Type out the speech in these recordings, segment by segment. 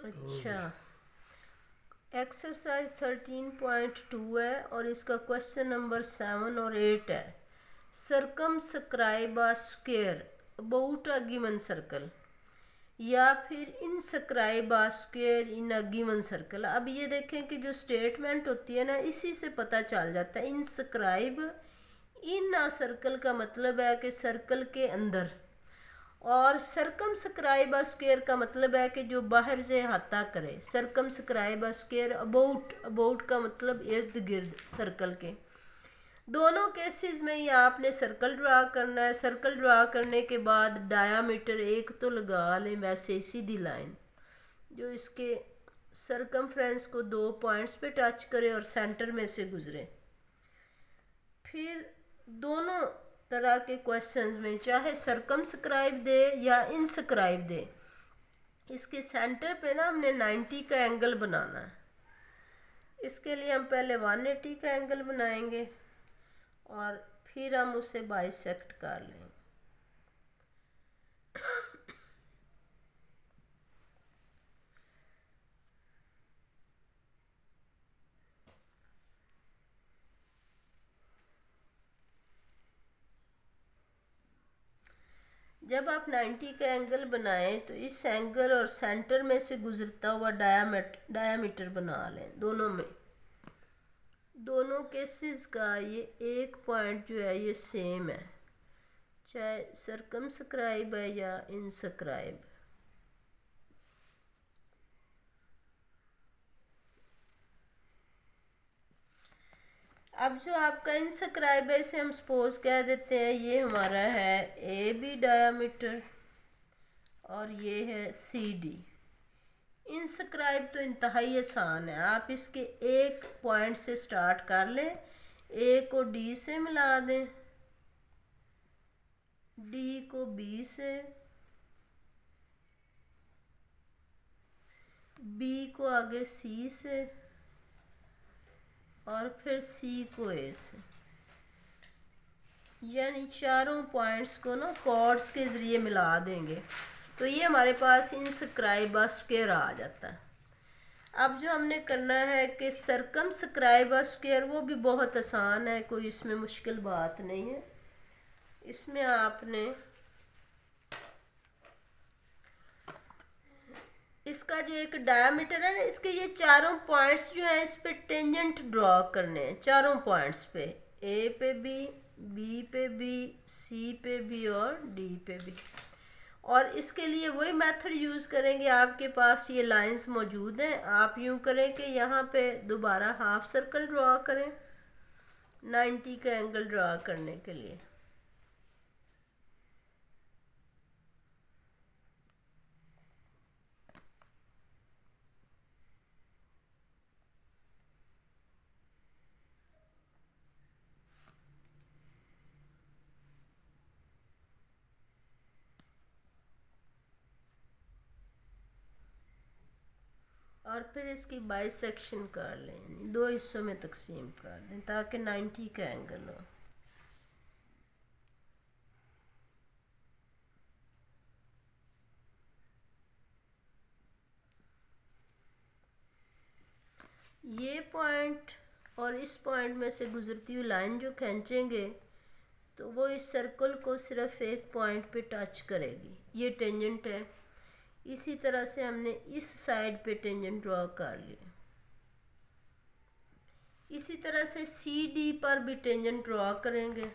अच्छा, एक्सरसाइज 13.2 है और इसका क्वेश्चन नंबर 7 और 8 है। Circumscribe a square about a given circle या फिर inscribe a square in a given circle. अब ये देखें कि जो स्टेटमेंट होती है ना, इसी से पता चल जाता है। इनस्क्राइब इन अ सर्कल का मतलब है कि सर्कल के अंदर, और सरकमस्क्राइब अ स्क्वायर का मतलब है कि जो बाहर से अहाता करे। Circumscribe a square about, about का मतलब इर्द गिर्द सर्कल के। दोनों केसेस में ही आपने सर्कल ड्रा करना है। सर्कल ड्रा करने के बाद डायामीटर एक तो लगा लें, वैसे सीधी लाइन जो इसके सरकमफ्रेंस को 2 पॉइंट्स पे टच करे और सेंटर में से गुजरे। फिर दोनों तरह के क्वेश्चंस में चाहे सरकमस्क्राइब दे या इनस्क्राइब दे, इसके सेंटर पे ना हमने 90 का एंगल बनाना है। इसके लिए हम पहले 180 का एंगल बनाएंगे और फिर हम उसे बाइसेक्ट कर लेंगे। जब आप 90 का एंगल बनाएं तो इस एंगल और सेंटर में से गुजरता हुआ डायामीटर बना लें। दोनों में, दोनों केसेस का ये एक पॉइंट जो है ये सेम है, चाहे सरकमस्क्राइब है या इनस्क्राइब। अब जो आपका इनस्क्राइब है, इसे हम सपोज कह देते हैं ये हमारा है ए बी डायामीटर और ये है सी डी। इनस्क्राइब तो इंतहाई आसान है। आप इसके एक पॉइंट से स्टार्ट कर लें, ए को डी से मिला दें, डी को बी से, बी को आगे सी से और फिर सी को ए से। यानी चारों पॉइंट्स को ना कॉर्ड्स के ज़रिए मिला देंगे तो ये हमारे पास इनस्क्राइब अ स्क्वायर आ जाता है। अब जो हमने करना है कि सरकमस्क्राइब अ स्क्वायर, वो भी बहुत आसान है, कोई इसमें मुश्किल बात नहीं है। इसमें आपने इसका जो एक डायामीटर है ना, इसके ये चारों पॉइंट्स जो है इस पे टेंजेंट ड्रॉ करने हैं। चारों पॉइंट्स पे, ए पे बी पे बी, सी पे भी और डी पे भी। और इसके लिए वही मेथड यूज़ करेंगे। आपके पास ये लाइंस मौजूद हैं, आप यूँ करें कि यहाँ पे दोबारा हाफ सर्कल ड्रॉ करें 90 का एंगल ड्रॉ करने के लिए। और फिर इसकी बाइसेक्शन कर लें, दो हिस्सों में तकसीम कर दें ताकि 90 का एंगल हो। ये पॉइंट और इस पॉइंट में से गुजरती हुई लाइन जो खींचेंगे तो वो इस सर्कल को सिर्फ एक पॉइंट पे टच करेगी। ये टेंजेंट है। इसी तरह से हमने इस साइड पे टेंजेंट ड्रॉ कर लिया। इसी तरह से सी डी पर भी टेंजेंट ड्रॉ करेंगे।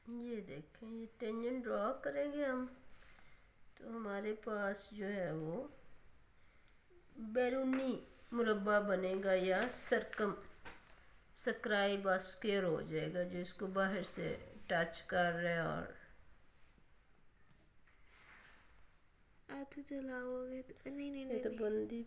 ये देखें, ये टेंजेंट ड्रॉ करेंगे हम, तो हमारे पास जो है वो बैरूनी मुरब्बा बनेगा या सर्कम स्क्राइब स्क्वायर हो जाएगा, जो इसको बाहर से टच कर रहे हैं। और तो चलाओगे तो नहीं नहीं ये तो नहीं, बंदी